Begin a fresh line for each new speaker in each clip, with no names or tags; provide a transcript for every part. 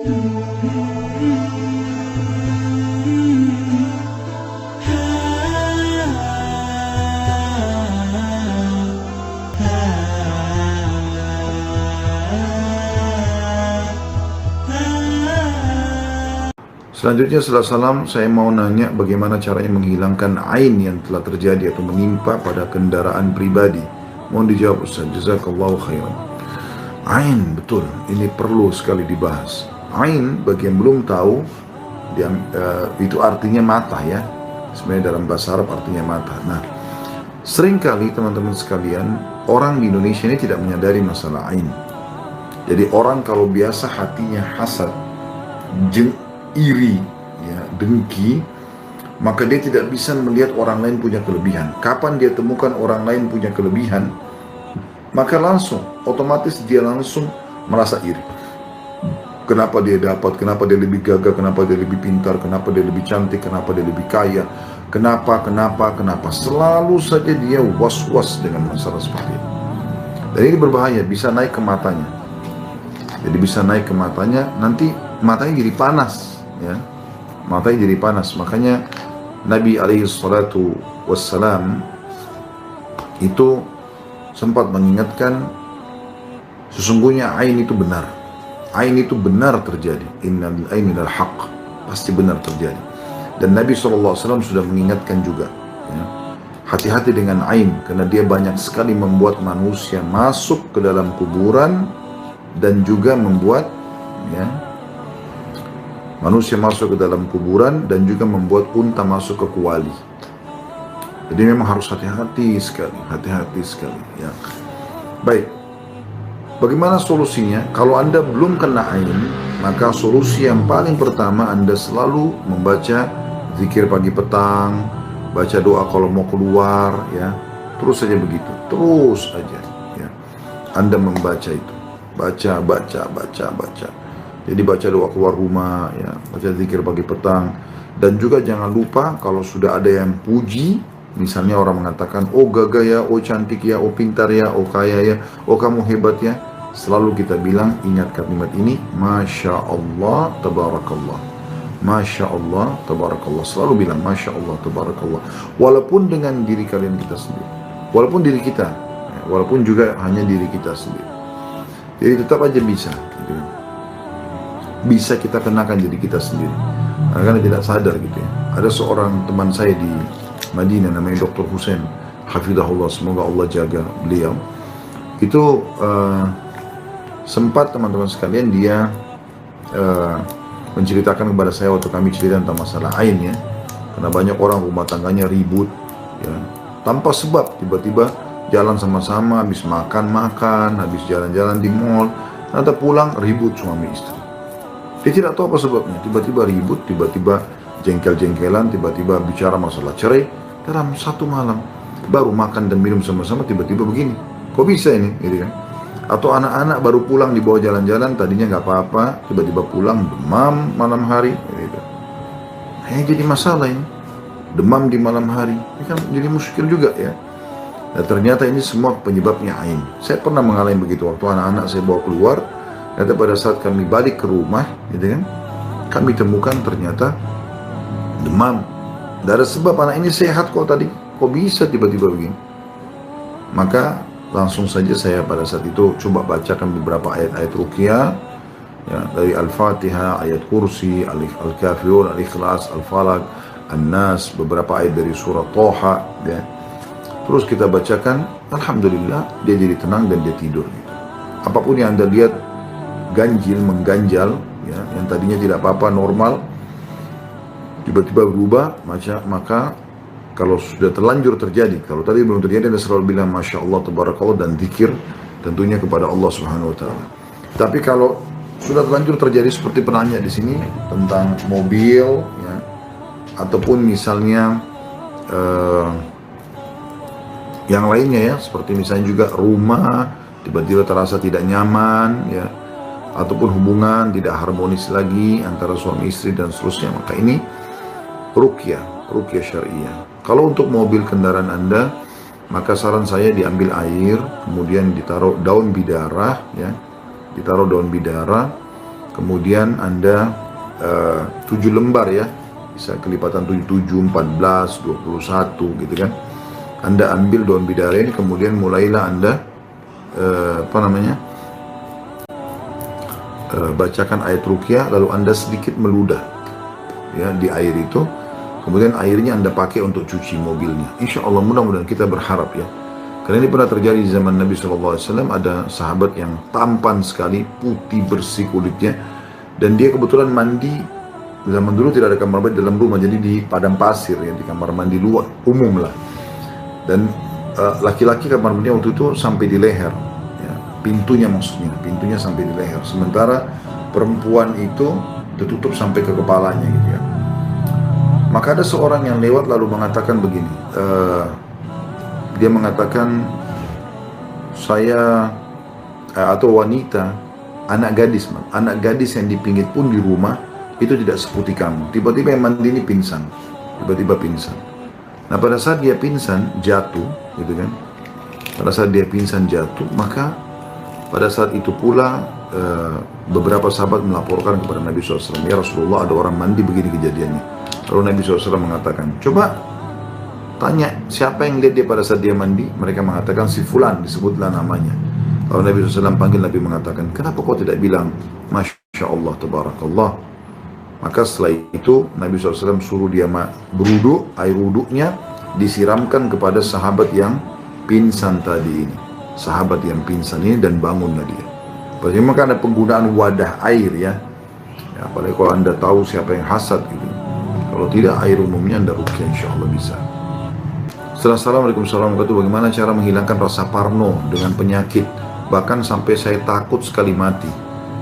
Selanjutnya setelah salam, saya mau nanya bagaimana caranya menghilangkan ain yang telah terjadi atau menimpa pada kendaraan pribadi. Mohon dijawab Ustaz, jazakallahu khairan. Ain, betul, ini perlu sekali dibahas. Ain, bagi yang belum tahu, itu artinya mata ya. Sebenarnya dalam bahasa Arab artinya mata. Nah, seringkali teman-teman sekalian, orang di Indonesia ini tidak menyadari masalah ain. Jadi orang kalau biasa hatinya hasad, iri, ya, dengki, maka dia tidak bisa melihat orang lain punya kelebihan. Kapan dia temukan orang lain punya kelebihan, maka langsung, otomatis dia langsung merasa iri. Kenapa dia dapat, kenapa dia lebih gagah, kenapa dia lebih pintar, kenapa dia lebih cantik, kenapa dia lebih kaya, kenapa, selalu saja dia was-was dengan masalah seperti itu. Dan ini berbahaya, bisa naik ke matanya. Jadi bisa naik ke matanya, nanti matanya jadi panas. Ya, matanya jadi panas. Makanya Nabi SAW itu sempat mengingatkan, sesungguhnya ain itu benar. Ain itu benar terjadi. Innal aini lal haqq, pasti benar terjadi. Dan Nabi SAW sudah mengingatkan juga, ya, hati-hati dengan ain, karena dia banyak sekali membuat manusia masuk ke dalam kuburan dan juga membuat, ya, manusia masuk ke dalam kuburan dan juga membuat unta masuk ke kuali. Jadi memang harus hati-hati sekali, ya. Baik, bagaimana solusinya? Kalau Anda belum kena ain, maka solusi yang paling pertama Anda selalu membaca zikir pagi petang, baca doa kalau mau keluar, ya. Terus saja begitu, terus saja, ya. Anda membaca itu, baca. Jadi baca doa keluar rumah, ya, baca zikir pagi petang. Dan juga jangan lupa kalau sudah ada yang puji, misalnya orang mengatakan, oh gagah ya, oh cantik ya, oh pintar ya, oh kaya ya, oh kamu hebat ya. Selalu kita bilang, ingat kalimat ini, Masya Allah, Tabarakallah. Masya Allah, Tabarakallah. Selalu bilang, Masya Allah, Tabarakallah. Walaupun dengan diri kalian kita sendiri. Walaupun diri kita. Ya, walaupun juga hanya diri kita sendiri. Jadi tetap aja bisa. Gitu. Bisa kita kenakan diri kita sendiri, karena tidak sadar gitu ya. Ada seorang teman saya di Madinah namanya Dr. Hussein, hafizahullah, semoga Allah jaga beliau. Itu sempat teman-teman sekalian dia menceritakan kepada saya waktu kami cerita tentang masalah ain ya, karena banyak orang rumah tangganya ribut ya, tanpa sebab. Tiba-tiba jalan sama-sama, habis makan, habis jalan-jalan di mall, nanti pulang ribut suami istri. Dia tidak tahu apa sebabnya, tiba-tiba ribut, tiba-tiba jengkel-jengkelan, tiba-tiba bicara masalah cerai dalam satu malam. Baru makan dan minum sama-sama, tiba-tiba begini. Kok bisa ini? Gitu kan? Atau anak-anak baru pulang dibawa jalan-jalan, tadinya nggak apa-apa, tiba-tiba pulang demam malam hari. Gitu. Jadi masalah ini, demam di malam hari, ini kan jadi muskil juga ya. Dan ternyata ini semua penyebabnya ain. Saya pernah mengalami begitu waktu anak-anak saya bawa keluar. Ternyata pada saat kami balik ke rumah, gitu kan, kami temukan ternyata demam. Tidak ada sebab, anak ini sehat kok tadi, kok bisa tiba-tiba begini? Maka langsung saja saya pada saat itu coba bacakan beberapa ayat-ayat ruqyah, ya, dari Al-Fatihah, ayat kursi, Al-Kafirun, Al-Ikhlas, Al-Falaq, An-Nas, beberapa ayat dari surah Toha, ya. Terus kita bacakan, alhamdulillah dia jadi tenang dan dia tidur. Gitu. Apapun yang Anda lihat mengganjal, ya, yang tadinya tidak apa-apa normal, tiba-tiba berubah, maka kalau sudah terlanjur terjadi, kalau tadi belum terjadi, Anda selalu bilang Masya Allah, Tabarakallah, dan zikir tentunya kepada Allah Subhanahu Wa Taala. Tapi kalau sudah terlanjur terjadi seperti penanya di sini tentang mobil, ya, ataupun misalnya yang lainnya ya, seperti misalnya juga rumah tiba-tiba terasa tidak nyaman, ya, ataupun hubungan tidak harmonis lagi antara suami istri dan seterusnya, maka ini ruqyah syariah. Kalau untuk mobil kendaraan Anda, maka saran saya diambil air, kemudian ditaruh daun bidara, ya, ditaruh daun bidara, kemudian Anda 7 lembar ya, bisa kelipatan 7, 14, 21 gitu kan. Anda ambil daun bidarain, kemudian mulailah Anda bacakan ayat ruqyah, lalu Anda sedikit meludah ya di air itu, kemudian airnya Anda pakai untuk cuci mobilnya. Insya Allah, mudah-mudahan kita berharap ya, karena ini pernah terjadi di zaman Nabi SAW. Ada sahabat yang tampan sekali, putih bersih kulitnya, dan dia kebetulan mandi. Zaman dulu tidak ada kamar mandi dalam rumah, jadi di padang pasir ya, di kamar mandi luar umum lah. Dan laki-laki kamar mandi waktu itu sampai di leher ya, pintunya sampai di leher, sementara perempuan itu tertutup sampai ke kepalanya gitu ya. Maka ada seorang yang lewat lalu mengatakan begini, dia mengatakan, saya atau wanita, anak gadis yang di pinggir pun di rumah itu tidak seputih kamu. Tiba-tiba yang mandi ini pingsan, Nah pada saat dia pingsan jatuh gitu kan, maka pada saat itu pula beberapa sahabat melaporkan kepada Nabi SAW, ya Rasulullah, ada orang mandi begini kejadiannya. Lalu Nabi SAW mengatakan, coba tanya siapa yang lihat dia pada saat dia mandi. Mereka mengatakan si fulan, disebutlah namanya. Lalu Nabi SAW panggil, Nabi mengatakan, kenapa kau tidak bilang Masya Allah, Tabarakallah? Maka setelah itu Nabi SAW suruh dia berwudu, air wuduknya disiramkan kepada sahabat yang pingsan tadi ini. Dan bangunlah dia. Maka ada penggunaan wadah air ya. Apalagi kalau Anda tahu siapa yang hasad gitu. Kalau tidak, air umumnya Anda ruqyah, insya Allah bisa. Assalamualaikum warahmatullahi wabarakatuh. Bagaimana cara menghilangkan rasa parno dengan penyakit? Bahkan sampai saya takut sekali mati.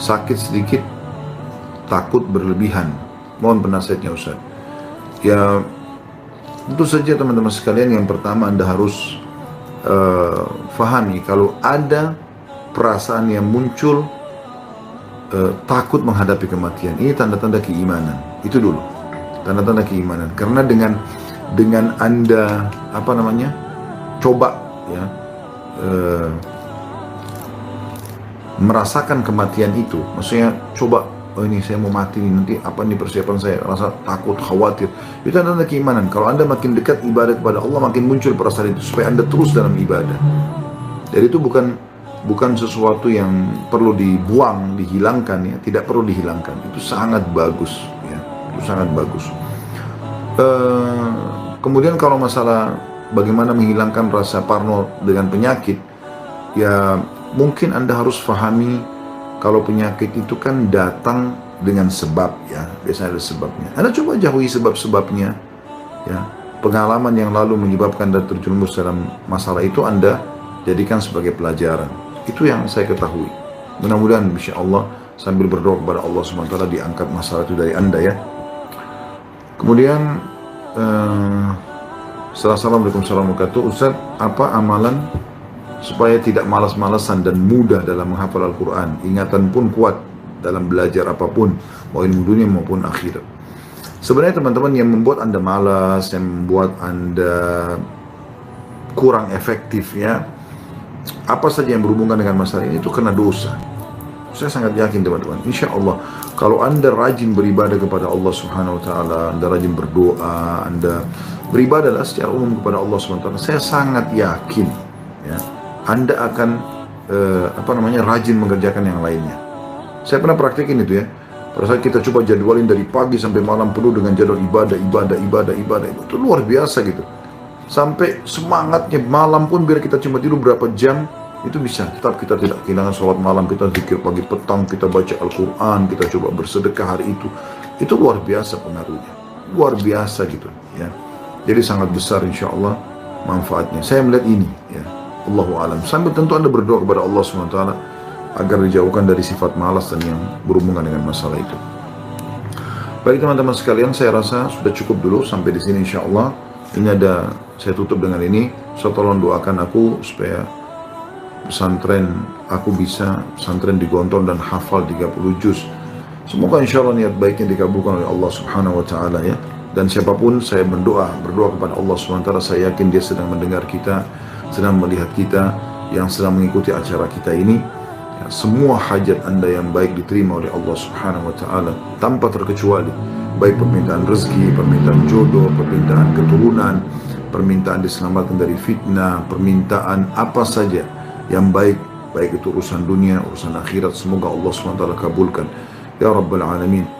Sakit sedikit, takut berlebihan. Mohon penasihatnya Ustaz. Ya, tentu saja teman-teman sekalian, yang pertama Anda harus fahami kalau ada perasaan yang muncul takut menghadapi kematian. Ini tanda-tanda keimanan. Itu dulu. Tanda-tanda keimanan. Karena dengan Anda coba ya merasakan kematian itu, maksudnya coba, oh ini saya mau mati nih, nanti apa nih persiapan saya, rasa takut, khawatir, itu tanda keimanan. Kalau Anda makin dekat ibadah kepada Allah, makin muncul perasaan itu supaya Anda terus dalam ibadah. Jadi itu bukan sesuatu yang perlu dibuang, dihilangkan ya, tidak perlu dihilangkan. Itu sangat bagus ya, itu sangat bagus. Kemudian kalau masalah bagaimana menghilangkan rasa parno dengan penyakit, ya mungkin Anda harus pahami kalau penyakit itu kan datang dengan sebab ya, biasanya ada sebabnya. Anda coba jauhi sebab-sebabnya ya. Pengalaman yang lalu menyebabkan Anda terjerumus dalam masalah itu Anda jadikan sebagai pelajaran. Itu yang saya ketahui. Mudah-mudahan insya Allah sambil berdoa kepada Allah SWT diangkat masalah itu dari Anda ya. Kemudian Assalamualaikum warahmatullahi wabarakatuh. Ustaz, apa amalan supaya tidak malas-malasan dan mudah dalam menghafal Al-Quran, ingatan pun kuat dalam belajar apapun, mau ilmu dunia maupun akhirat? Sebenarnya teman-teman, yang membuat Anda malas, yang membuat Anda kurang efektif ya, apa saja yang berhubungan dengan masalah ini, itu kena dosa. Saya sangat yakin teman-teman, insya Allah kalau Anda rajin beribadah kepada Allah Subhanahu Wa Taala, Anda rajin berdoa, Anda beribadahlah secara umum kepada Allah Subhanahu Wa Taala, saya sangat yakin ya, Anda akan rajin mengerjakan yang lainnya. Saya pernah praktekin itu ya. Pada saat kita coba jadwalin dari pagi sampai malam penuh dengan jadwal ibadah, itu luar biasa gitu. Sampai semangatnya malam pun biar kita cuma tidur berapa jam, itu bisa. Tetap kita tidak kehilangan sholat malam, kita zikir pagi petang, kita baca Al-Quran, kita coba bersedekah hari itu. Itu luar biasa pengaruhnya. Luar biasa gitu ya. Jadi sangat besar insya Allah manfaatnya. Saya melihat ini ya. Allahu alam. Sambil tentu Anda berdoa kepada Allah SWT agar dijauhkan dari sifat malas dan yang berhubungan dengan masalah itu. Baik teman-teman sekalian, saya rasa sudah cukup dulu sampai di sini insya Allah. Ini ada, saya tutup dengan ini. So tolong doakan aku supaya pesantren aku bisa pesantren di Gontor dan hafal 30 juz. Semoga insya Allah niat baiknya dikabulkan oleh Allah Subhanahu Wa Taala ya. Dan siapapun saya berdoa kepada Allah SWT, saya yakin dia sedang mendengar kita, sedang melihat kita, yang sedang mengikuti acara kita ini. Ya, semua hajat Anda yang baik diterima oleh Allah Subhanahu wa taala tanpa terkecuali, baik permintaan rezeki, permintaan jodoh, permintaan keturunan, permintaan diselamatkan dari fitnah, permintaan apa saja yang baik, baik itu urusan dunia, urusan akhirat, semoga Allah SWT kabulkan ya Rabbal Alamin.